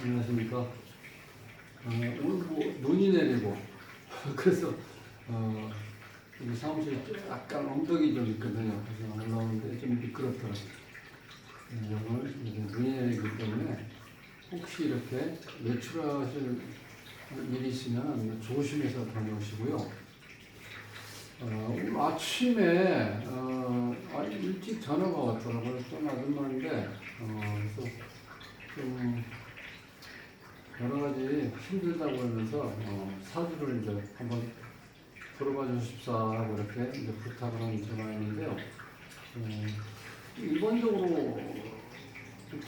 안녕하십니까. 오늘 뭐 눈이 내리고 그래서 우리 사무실에 약간 엉덩이 좀 있거든요. 그래서 올라오는데 좀 미끄럽더라고요. 오늘 이제 눈이 내리기 때문에 혹시 이렇게 외출하실 일이 있으면 조심해서 다녀오시고요. 오늘 아침에 일찍 전화가 왔더라고요. 좀 아줌마인데 그래서 좀 여러 가지 힘들다고 하면서 사주를 이제 한번 들어봐 주십사 하고 이렇게 이제 부탁을 한 전화였는데요. 일반적으로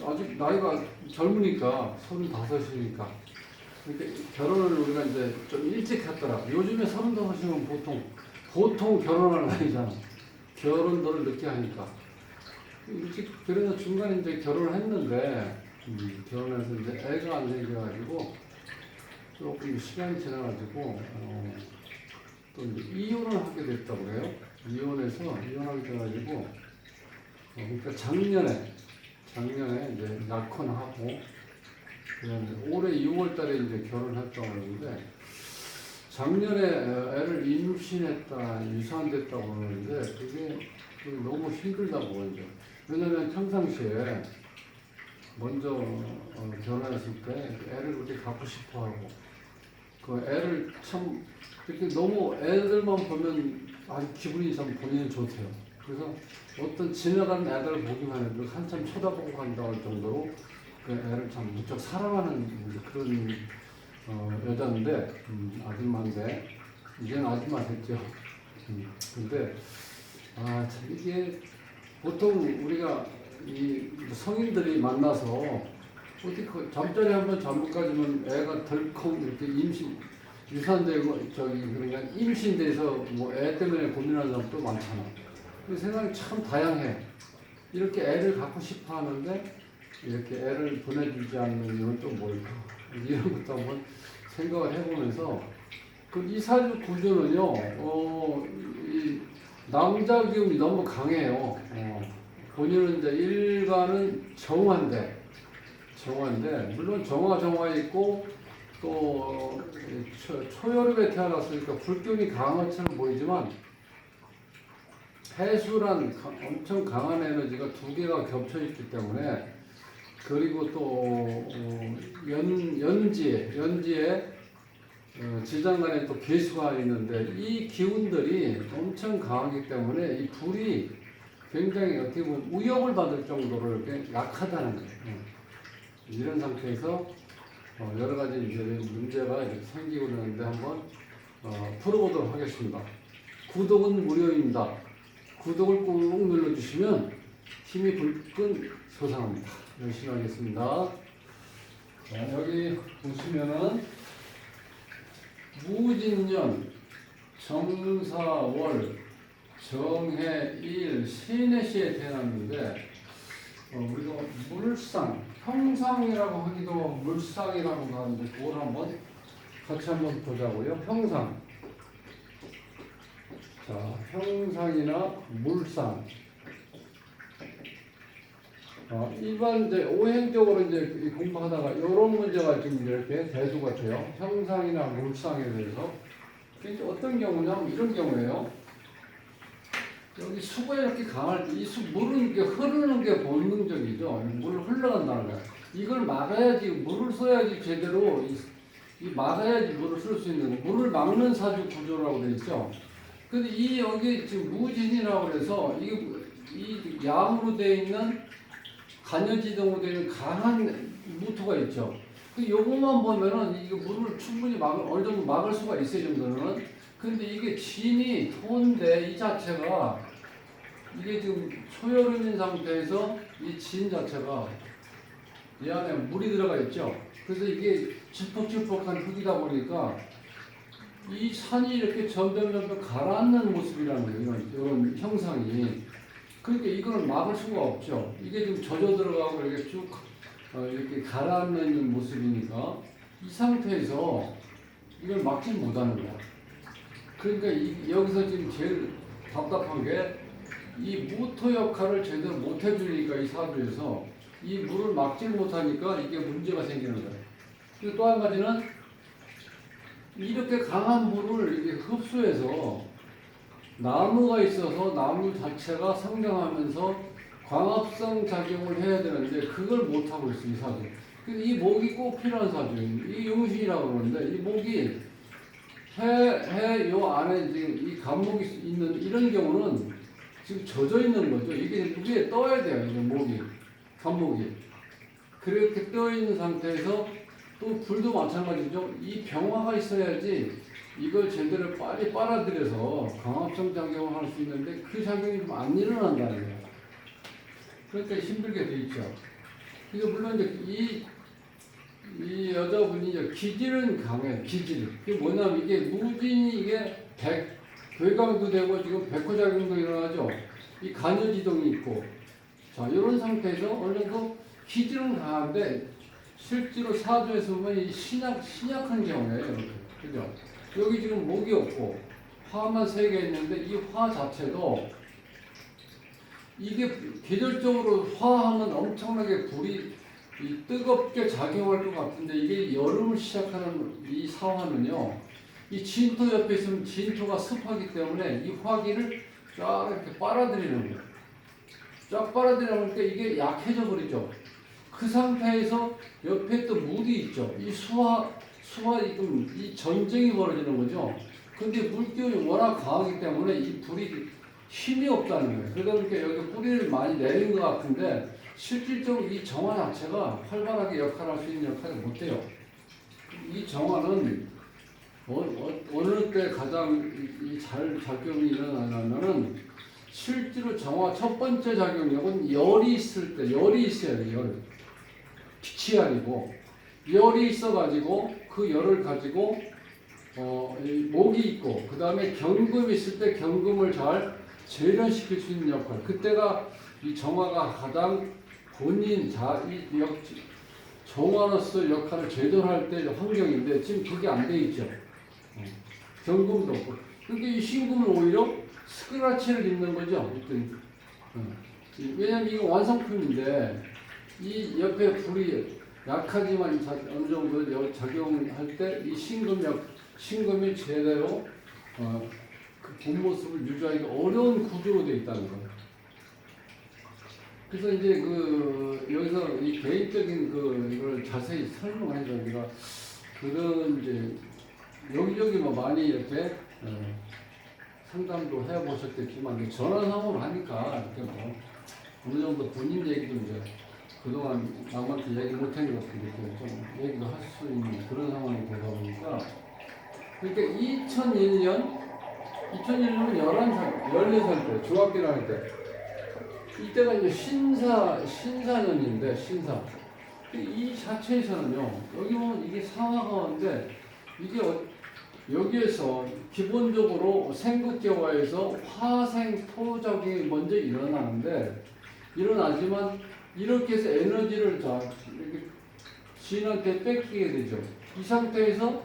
아직 나이가 젊으니까 35이니까 그러니까 결혼을 우리가 이제 좀 일찍 했더라. 요즘에 35이면 보통 결혼할 나이잖아. 결혼도를 늦게 하니까 일찍 그래서 중간에 이제 결혼을 했는데 결혼해서 이제 애가 안 생겨가지고 조금 시간이 지나가지고 또 이제 이혼을 하게 됐다고 그래요. 이혼하게 돼가지고 그러니까 작년에 이제 낙혼하고 그다음에 올해 6월달에 이제 결혼했다고 그러는데 작년에 애를 임신했다 유산됐다고 그러는데 그게 너무 힘들다고 이제 왜냐면 평상시에 먼저 결혼했을 때 애를 그렇게 갖고 싶어하고 그 애를 참 이렇게 너무 애들만 보면 아주 기분이 참 본인은 좋대요. 그래서 어떤 지나가는 애들 보기만 해도 한참 쳐다보고 간다고 할 정도로 그 애를 참 무척 사랑하는 그런 여자인데 아줌마인데 이제는 아줌마 됐죠. 근데 참 이게 보통 우리가 이 성인들이 만나서 어디 그 잠자리 한번 잠깐까지는 애가 덜컥 이렇게 유산되고 그러니까 임신돼서 뭐 애 때문에 고민하는 사람도 많잖아. 그 생각이 참 다양해. 이렇게 애를 갖고 싶어 하는데 이렇게 애를 보내주지 않는 이유는 또 뭘까? 이런 것도 한번 생각을 해보면서 그 이사주 구조는요, 이 남자 기운이 너무 강해요. 본인은 이제 일간은 정화인데 물론 정화 있고 또 초여름에 태어났으니까 불기운이 강한 것처럼 보이지만 해수란 엄청 강한 에너지가 두 개가 겹쳐 있기 때문에 그리고 또 연지에 지장간에 또 계수가 있는데 이 기운들이 엄청 강하기 때문에 이 불이 굉장히 어떻게 보면 위협을 받을 정도로 이렇게 약하다는 거예요. 이런 상태에서 여러 가지 이제 문제가 이렇게 생기고 있는데 한번 풀어보도록 하겠습니다. 구독은 무료입니다. 구독을 꾹 눌러주시면 힘이 불끈 솟아납니다. 열심히 하겠습니다. 자, 여기 보시면은 무진년, 정사월, 정해일, 신해시에 태어났는데 우리가 물상, 형상이라고 하기도 물상이라고 하는데 그걸 한번 같이 한번 보자고요. 형상. 자, 형상이나 물상. 일반 이제 오행적으로 이제 공부하다가 이런 문제가 지금 이렇게 대두가 돼요. 형상이나 물상에 대해서. 이게 어떤 경우냐면 이런 경우예요. 여기 수가 이렇게 강할 때 이 물은 이렇게 흐르는 게 본능적이죠. 물 흘러간다는 거야. 이걸 막아야지 물을 써야지 제대로 막아야지 물을 쓸 수 있는 거. 물을 막는 사주 구조라고 되어 있죠. 근데 이 여기 지금 무진이라고 그래서 이 양으로 되어 있는 간여지동으로 되어 있는 강한 무토가 있죠. 그 요것만 보면은 이게 물을 충분히 어느 정도 막을 수가 있어요, 정도는. 근데 이게 진이 토인데 이 자체가 이게 지금 초여름인 상태에서 이 진 자체가 이 안에 물이 들어가 있죠. 그래서 이게 질퍽질퍽한 흙이다 보니까 이 산이 이렇게 점점 가라앉는 모습이라는 거예요. 이런 형상이. 그러니까 이거는 막을 수가 없죠. 이게 지금 젖어 들어가고 이렇게 쭉 이렇게 가라앉는 모습이니까 이 상태에서 이걸 막지 못하는 거야. 그러니까 여기서 지금 제일 답답한 게 이 무토 역할을 제대로 못 해주니까 이 사주에서 이 물을 막지 못하니까 이게 문제가 생기는 거예요. 그리고 또 한 가지는 이렇게 강한 물을 이렇게 흡수해서 나무가 있어서 나무 자체가 성장하면서 광합성 작용을 해야 되는데 그걸 못하고 있어요, 이 사주. 근데 이 목이 꼭 필요한 사주예요. 이 용신이라고 그러는데 이 목이 요 안에 지금 이 간목이 있는 이런 경우는 지금 젖어 있는 거죠. 이게 위에 떠야 돼요, 이제 목이. 간목이. 그렇게 떠 있는 상태에서 또 불도 마찬가지죠. 이 병화가 있어야지 이걸 제대로 빨리 빨아들여서 광합성 작용을 할 수 있는데 그 작용이 좀 안 일어난다는 거예요. 그러니까 힘들게 돼 있죠. 그래서 물론 이제 이 여자분이 이제 기질은 강해요. 기질. 그게 뭐냐면 이게 무진이 이게 괴강도 되고 지금 백호작용도 일어나죠. 이 간여지동이 있고. 자, 이런 상태에서 어느 정도 기질은 강한데 실제로 사주에서 보면 이 신약한 경우예요. 그죠? 여기 지금 목이 없고 화만 3개 있는데 이 화 자체도 이게 계절적으로 화하면 엄청나게 불이 뜨겁게 작용할 것 같은데 이게 여름을 시작하는 이 사화는요, 이 진토 옆에 있으면 진토가 습하기 때문에 이 화기를 쫙 이렇게 빨아들이는 거예요. 쫙 빨아들이니까 이게 약해져 버리죠. 그 상태에서 옆에 또 물이 있죠. 이 이 전쟁이 벌어지는 거죠. 근데 물기운이 워낙 강하기 때문에 이 불이 힘이 없다는 거예요. 그러다 보니까 여기 뿌리를 많이 내린 것 같은데 실질적으로 이 정화 자체가 활발하게 역할할 수 있는 역할을 못해요. 이 정화는 어느 때 가장 잘 작용이 일어나냐면은 실제로 정화 첫 번째 작용력은 열이 있을 때, 열이 있어야 돼요. 열. 빛이 아니고 열이 있어가지고 그 열을 가지고 목이 있고 그 다음에 경금이 있을 때 경금을 잘 재련시킬 수 있는 역할. 그때가 이 정화가 가장 본인 정화로서 역할을 제대로 할 때 환경인데 지금 그게 안 돼 있죠. 경금도 없고. 그러니까 이 신금은 오히려 스크라치를 입는 거죠. 왜냐하면 이거 완성품인데 이 옆에 불이 약하지만 어느 정도 작용할 때 이 신금이 제대로 그 본 모습을 유지하기 어려운 구조로 되어 있다는 거예요. 그래서 이제 여기서 이 개인적인 이걸 자세히 설명해서 우리가 그런 이제 여기저기 많이 이렇게 상담도 해보셨겠지만 전화 상담을 하니까 이렇게 어느 정도 본인 얘기도 이제 그동안 남한테 얘기 못한 것 같은데 좀 얘기도 할 수 있는 그런 상황이 되다 보니까 그러니까 2001년은 11살, 14살 때, 중학교 다닐 때 이때가 이제 신사년인데 신사 이 자체에서는요 여기 보면 이게 사화 가운데 이게 여기에서 기본적으로 생극경화에서 화생토작용이 먼저 일어나지만 이렇게 해서 에너지를 이렇게 지인한테 뺏기게 되죠. 이 상태에서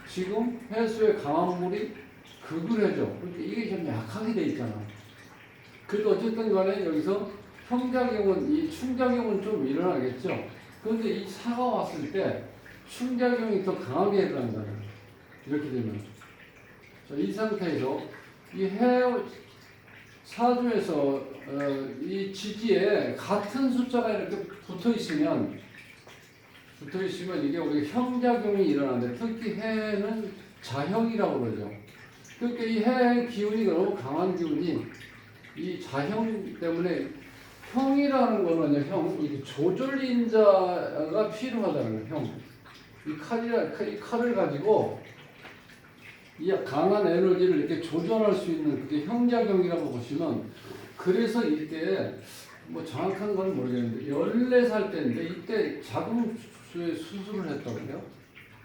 지금 해수의 강한 물이 극을 해죠. 그러니까 이게 좀 약하게 돼 있잖아. 그래도 어쨌든 간에 여기서 이 충작용은 좀 일어나겠죠. 그런데 이 사가 왔을 때 충작용이 더 강하게 일어난다는 거예요. 이렇게 되면. 자, 이 상태에서 이 사주에서 이 지지에 같은 숫자가 이렇게 붙어 있으면 이게 우리 형작용이 일어나는데 특히 해는 자형이라고 그러죠. 그러니까 이 해 기운이 너무 강한 기운이 이 자형 때문에 형이라는 거는 이게 조절인자가 필요하다는 거예요. 형. 이 칼을 가지고 이 강한 에너지를 이렇게 조절할 수 있는 그게 형작용이라고 보시면 그래서 이때 정확한 건 모르겠는데 14살 때인데 이때 자궁수에 수술을 했다고 해요.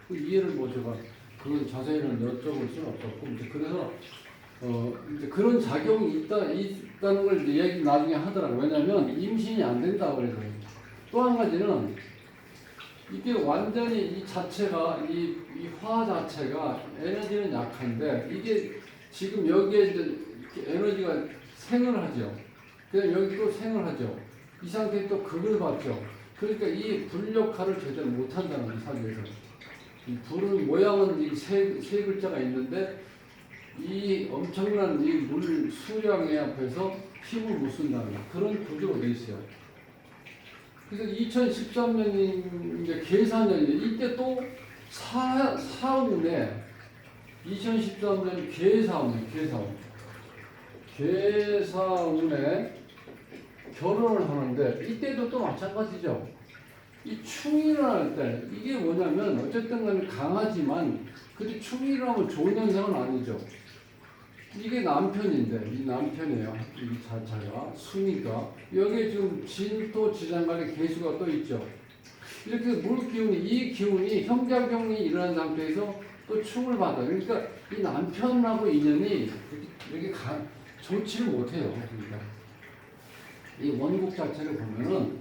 그 이해를 제가 그건 자세히는 여쭤볼 수는 없었고 그래서 이제 그런 작용이 있다는 걸 얘기 나중에 하더라고요. 왜냐하면 임신이 안 된다고 그래서. 또 한 가지는 이게 완전히 이 자체가 이 화 자체가 에너지는 약한데 이게 지금 여기에 이제 에너지가 생을 하죠. 그냥 여기 또 생을 하죠. 이 상태에 또 극을 받죠. 그러니까 이 불 역할을 제대로 못한다는 거예요, 사주에서. 이 불은 모양은 이 세 글자가 있는데 이 엄청난 이 물 수량에 앞에서 힘을 못 쓴다는 그런 구조로 돼 있어요. 그래서 2013년이 이제 계산년이 이때 또 사운에 2013년 계사운에 결혼을 하는데 이때도 또 마찬가지죠. 이 충일을 할 때 이게 뭐냐면 어쨌든 간에 강하지만 근데 충일을 하면 좋은 현상은 아니죠. 이게 남편인데 이 남편이에요. 이 자체가 수니까 여기에 지금 진토 지장간의 개수가 또 있죠. 이렇게 물 기운이 이 기운이 형작용이 일어난 상태에서 또 충을 받아. 그러니까 이 남편하고 인연이 이렇게 좋지를 못해요. 그러니까 이 원국 자체를 보면은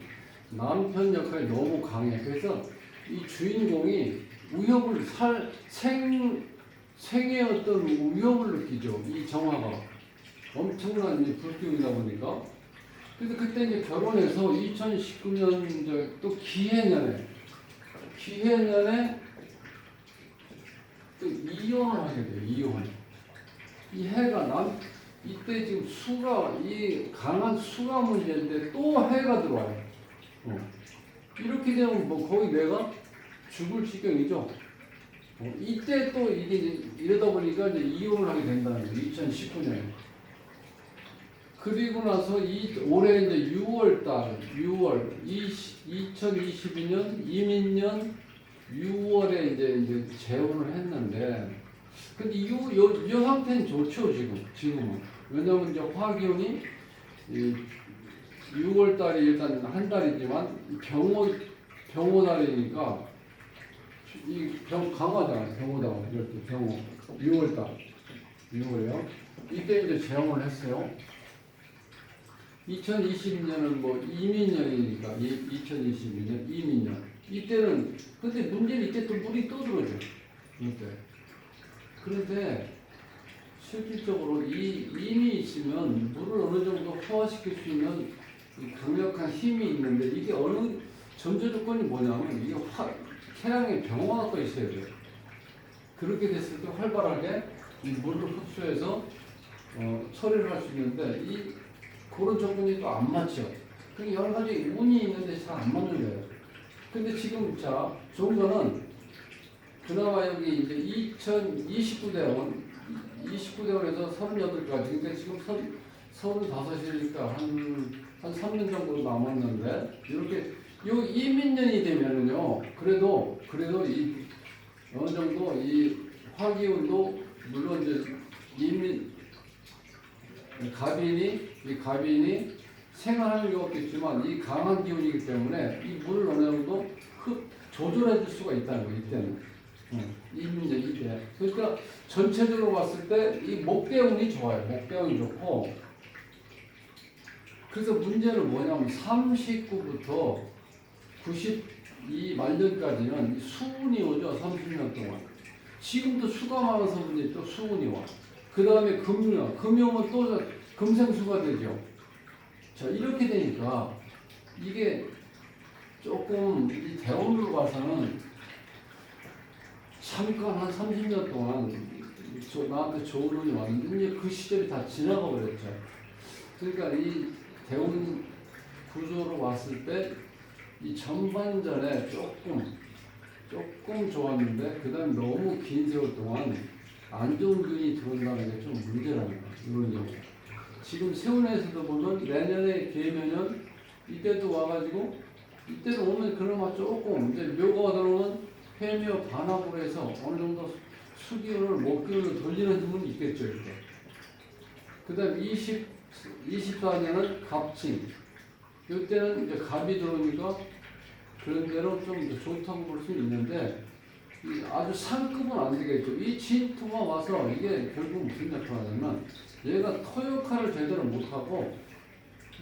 남편 역할이 너무 강해. 그래서 이 주인공이 위협을 생의 어떤 위협을 느끼죠. 이 정화가 엄청난 불기운이다 보니까. 그래서 그때 이제 결혼해서 2019년 이제 또 기해년에 또 이혼을 하게 돼요. 이혼. 이 해가 이때 지금 수가 이 강한 수가 문제인데 또 해가 들어와요. 이렇게 되면 뭐 거의 내가 죽을 지경이죠. 이때 또 이게 이러다 보니까 이제 이혼을 하게 된다는 거예요. 2019년에. 그리고 나서 올해 이제 6월 2022년 이민년 6월에 이제 재혼을 했는데, 근데 이 상태는 좋죠 지금은. 왜냐면 이제 화기운이 6월 달이 일단 한 달이지만 병호 달이니까 이 강화잖아요. 병호다. 이렇게 병호 6월 달 6월이요. 이때 이제 재혼을 했어요. 2022년은 뭐 이민년이니까 2022년 이민년. 이때는 근데 문제는 이때 또 물이 또 들어오죠. 이때. 그런데 실질적으로 이미 있으면 물을 어느 정도 호화시킬 수 있는 강력한 힘이 있는데 이게 어느 전제 조건이 뭐냐면 이게 태양의 병화가 또 있어야 돼요. 그렇게 됐을 때 활발하게 이 물을 흡수해서 처리를 할 수 있는데 그런 조건이 또 안 맞죠. 그 여러 가지 운이 있는데 잘 안 맞는 거예요. 근데 지금 자 좋은 거는 그나마 여기 이제 2029대원 29대원에서 38까지 그러니까 지금 35이니까 한 3년 정도 남았는데 이렇게 요 이민년이 되면은요 그래도 이 어느 정도 이 화기운도 물론 이제 갑인이 생활하는 게 없겠지만 이 강한 기운이기 때문에 이 물을 어느 정도 조절해 줄 수가 있다는 거예요. 이때는 이민년 이때. 그러니까 전체적으로 봤을 때 이 목대운이 좋아요. 목대운이 좋고. 그래서 문제는 뭐냐면 39부터 92 말년까지는 수운이 오죠. 30년 동안. 지금도 수가 많아서 문제 또 수운이 와. 그 다음에 금요은 또 금생수가 되죠. 자, 이렇게 되니까 이게 조금 이 대원으로 봐서는 잠깐 한 30년 동안 나한테 좋은 운이 왔는데 이제 그 시절이 다 지나가 버렸죠. 그러니까 이 대운 구조로 봤을 때 이 전반전에 조금 좋았는데 그 다음에 너무 긴 세월 동안 안 좋은 균이 들어온다는 게 좀 문제랍니다. 이런 경우. 지금 세운에서도 보면 내년에 계면은 이때도 와가지고 이때도 오면 그나마 조금 이제 묘가 들어오면 해묘 반합으로 해서 어느 정도 수기운을 목기운을 돌리는 힘은 있겠죠. 이렇게. 그 다음 24년은 갑진. 이때는 이제 갑이 들어오니까 그런 대로 좀 좋다고 볼 수 있는데 아주 상급은 안 되겠죠. 이 진토가 와서 이게 결국 무슨 역할을 하냐면 얘가 토 역할을 제대로 못하고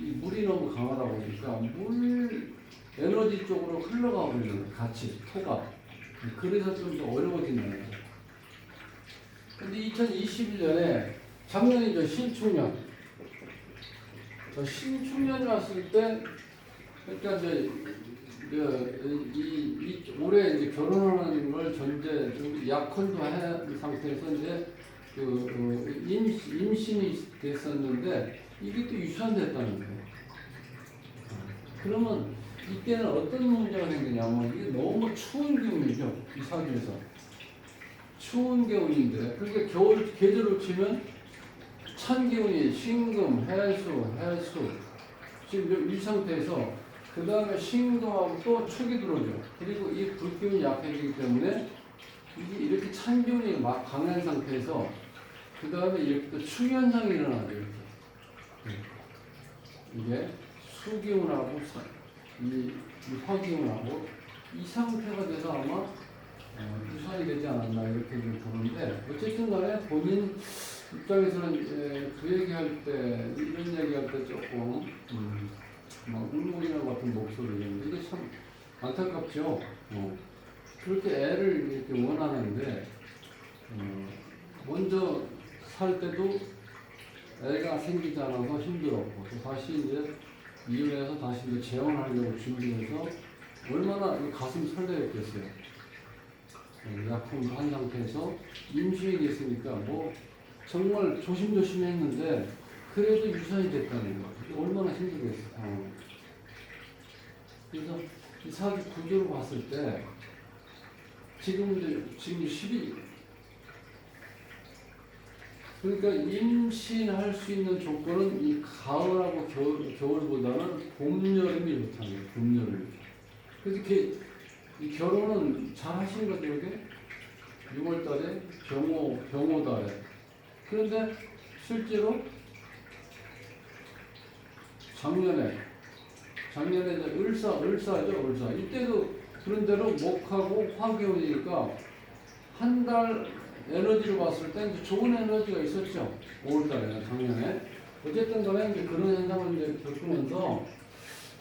이 물이 너무 강하다 보니까 물 에너지 쪽으로 흘러가 버리는 같이 토가. 그래서 좀 더 어려워지는 거예요. 근데 2021년에 작년에 이제 신축년. 신축년이 왔을 때 그러니까 이제 올해 이제 결혼하는 걸 전제 약혼도 한 상태에서 이제 임신이 됐었는데 이게 또 유산됐다는 거예요. 그러면 이때는 어떤 문제가 생기냐면 이게 너무 추운 기운이죠. 이 사주에서 추운 기운인데 그러니까 겨울 계절로 치면 찬 기운이 신금, 해수 지금 이 상태에서 그 다음에 신금하고 또 축이 들어오죠. 그리고 이 불기운이 약해지기 때문에 이게 이렇게 찬 기운이 막 강한 상태에서 그 다음에 이렇게 또 축현상이 일어나죠. 이렇게. 이게 수기운하고 이 화기운하고 이 상태가 돼서 아마 유산이 되지 않았나 이렇게 좀 보는데 어쨌든 간에 본인 입장에서는 그 얘기할 때 이런 얘기할 때 조금 막 울먹이나 같은 목소리인데 이게 참 안타깝죠. 그렇게 애를 이렇게 원하는데 먼저 살 때도 애가 생기지 않아서 힘들었고 또 다시 이제 이혼해서 다시 이제 재혼하려고 준비해서 얼마나 가슴 설레었겠어요. 약품도 한 상태에서 임신이 됐으니까 뭐 정말 조심조심 했는데 그래도 유산이 됐다는 거. 얼마나 힘들겠어요. 그래서 이 사주 구조를 봤을 때 지금 12 그러니까 임신할 수 있는 조건은 이 가을하고 겨울보다는 봄, 여름이 좋다는 거예요. 봄, 여름. 그래서 이 결혼은 잘 하시는 것 같아요. 이게 6월달에 병호달에. 그런데 실제로 작년에 이제 을사죠. 이때도 그런 대로 목하고 화기운이니까 한 달 에너지를 봤을 때 이제 좋은 에너지가 있었죠. 5월달에 작년에. 어쨌든 간에 이제 그런 현상을 이제 겪으면서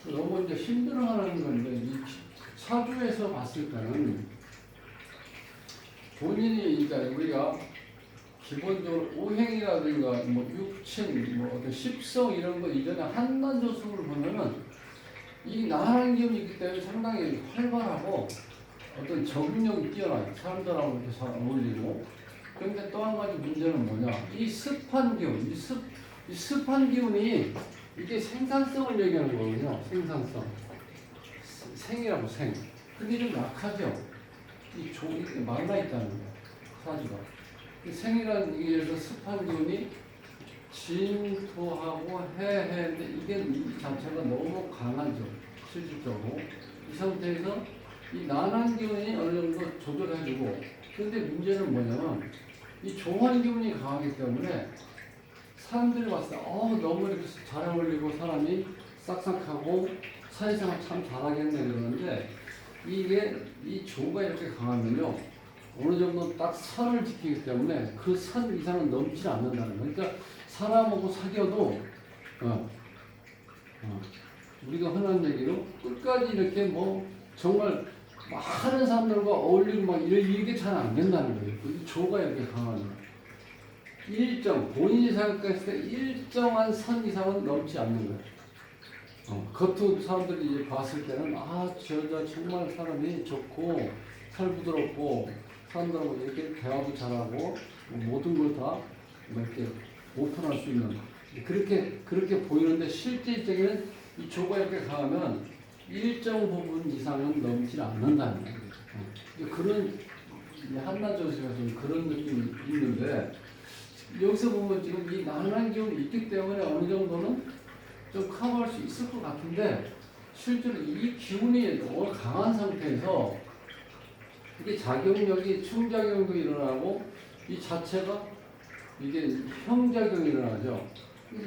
너무 이제 힘들어하는 건데 이 사주에서 봤을 때는 본인이 그러니까 우리가 기본적으로 오행이라든가 뭐 육친, 뭐 어떤 십성 이런 거 이전에 한난조수를 보면은 이 나라는 기운이 있기 때문에 상당히 활발하고 어떤 적응력이 뛰어나요. 사람들하고 이렇게 잘 어울리고. 그런데 또 한 가지 문제는 뭐냐? 이 습한 기운, 이 습한 기운이 이게 생산성을 얘기하는 거거든요. 생산성. 생이라고 생. 근데 좀 약하죠. 이게 말라있다는 거예요. 사주가. 생이라는 이게 예를 들어 습한 기운이 진토하고 해인데 이게 이 자체가 너무 강하죠. 실질적으로. 이 상태에서 이 난한 기운이 어느 정도 조절해주고 근데 문제는 뭐냐면 이 조한 기운이 강하기 때문에 사람들이 봤을 때 너무 이렇게 잘 어울리고 사람이 싹싹하고 사회생활 참 잘하겠네 그러는데 이게 이 조가 이렇게 강하면요 어느 정도 딱 선을 지키기 때문에 그 선 이상은 넘지 않는다는 거예요. 그러니까 사람하고 사귀어도 우리가 흔한 얘기로 끝까지 이렇게 뭐 정말 많은 사람들과 어울리고 막 이게 잘 안 된다는 거예요. 이 조가 이렇게 강한 거예요. 본인이 생각했을 때 일정한 선 이상은 넘지 않는 거예요. 겉으로 사람들이 이제 봤을 때는 저 여자 정말 사람이 좋고 살 부드럽고 사람들하고 이렇게 대화도 잘하고 모든 걸 다 이렇게 오픈할 수 있는 그렇게 보이는데 실질적인 이 조가 이렇게 강하면 일정 부분 이상은 넘지 않는다는 거예요. 그런 한나조수에서는 그런 느낌이 있는데 여기서 보면 지금 이 난한 기운이 있기 때문에 어느 정도는 좀 커버할 수 있을 것 같은데 실제로 이 기운이 너무 강한 상태에서 이게 작용력이 충작용도 일어나고 이 자체가 이게 형작용이 일어나죠.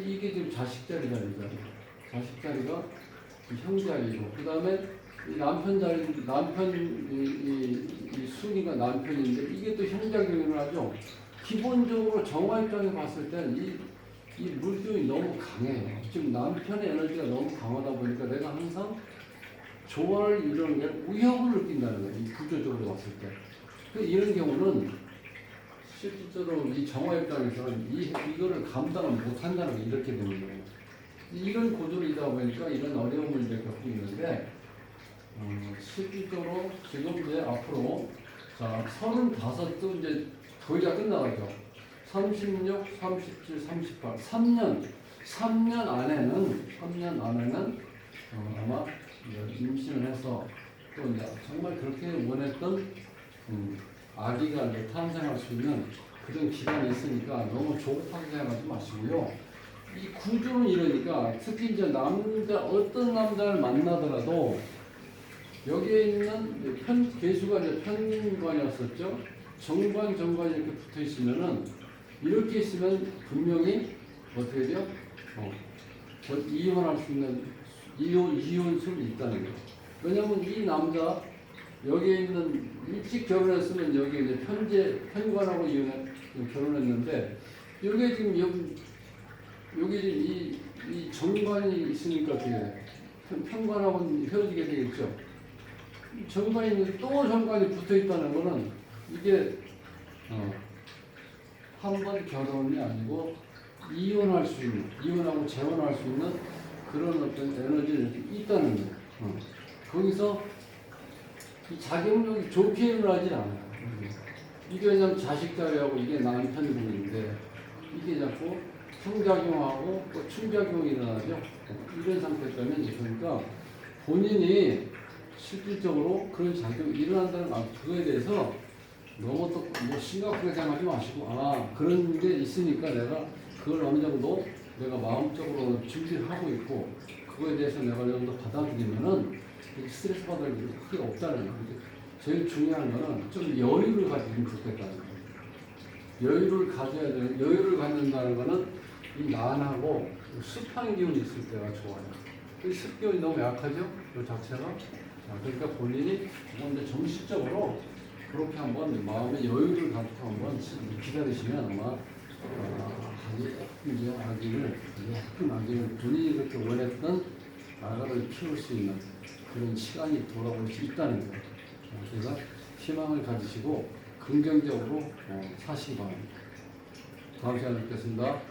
이게 지금 자식 자리잖아요. 자식 자리가 형 자리고 그 다음에 남편 자리 이 순위가 남편인데 이게 또 형작용이 일어나죠. 기본적으로 정화 입장에 봤을 때는 이 물기운이 너무 강해요. 지금 남편의 에너지가 너무 강하다 보니까 내가 항상 조화를 이루는 게 위협을 느낀다는 거예요. 이 구조적으로 봤을 때. 이런 경우는 실질적으로 이 정화 입장에서는 이거를 감당을 못한다는 게 이렇게 되는 거예요. 이런 구조이다 보니까 이런 어려움을 이제 겪고 있는데 실질적으로 지금 이제 앞으로 자 35도 이제 거의 다 끝나가죠. 36, 37, 38, 3년 안에는 아마 임신을 해서 또 이제 정말 그렇게 원했던 아기가 이제 탄생할 수 있는 그런 기간이 있으니까 너무 조급하게 생각하지 마시고요. 이 구조는 이러니까 특히 이제 어떤 남자를 만나더라도 여기에 있는 개수가 이제 편관이었었죠. 정관이 이렇게 붙어 있으면은 이렇게 있으면 분명히 어떻게 돼요? 이혼할 수 있는 이혼술이 있다는 거예요. 왜냐면 이 남자 여기에 있는 일찍 결혼했으면 여기 이제 편관하고 결혼했는데 여기 지금 여기 지금 이 정관이 있으니까 어떻게 돼요? 편관하고 헤어지게 되겠죠. 정관이 있는데 또 정관이 붙어 있다는 거는 이게 한 번 결혼이 아니고 이혼하고 재혼할 수 있는 그런 어떤 에너지가 있다는 거예요. 거기서 이 작용력이 좋게 일어나질 않아요. 이게 왜냐면 자식 자리하고 이게 남편분인데 이게 자꾸 상작용하고 또 충작용이 일어나죠. 이런 상태 때문에 그러니까 본인이 실질적으로 그런 작용이 일어난다는 그거에 대해서 너무 또 뭐 심각하게 생각하지 마시고 그런 게 있으니까 내가 그걸 어느 정도 내가 마음적으로 준비를 하고 있고 그거에 대해서 내가 어느 정도 받아들이면은 스트레스 받을 일이 크게 없다는 거예요. 제일 중요한 거는 좀 여유를 가지면 좋겠다는 거예요. 여유를 갖는다는 거는 이 난하고 습한 기운이 있을 때가 좋아요. 이 습기운이 너무 약하죠? 이 자체가. 그러니까 본인이 먼저 정식적으로 그렇게 한번 마음의 여유를 갖고 한번 기다리시면 아마 이제 아기를 본인이 그렇게 원했던 아가를 키울 수 있는 그런 시간이 돌아올 수 있다는 거예요. 그래서 희망을 가지시고 긍정적으로 사시기 바랍니다. 다음 시간에 뵙겠습니다.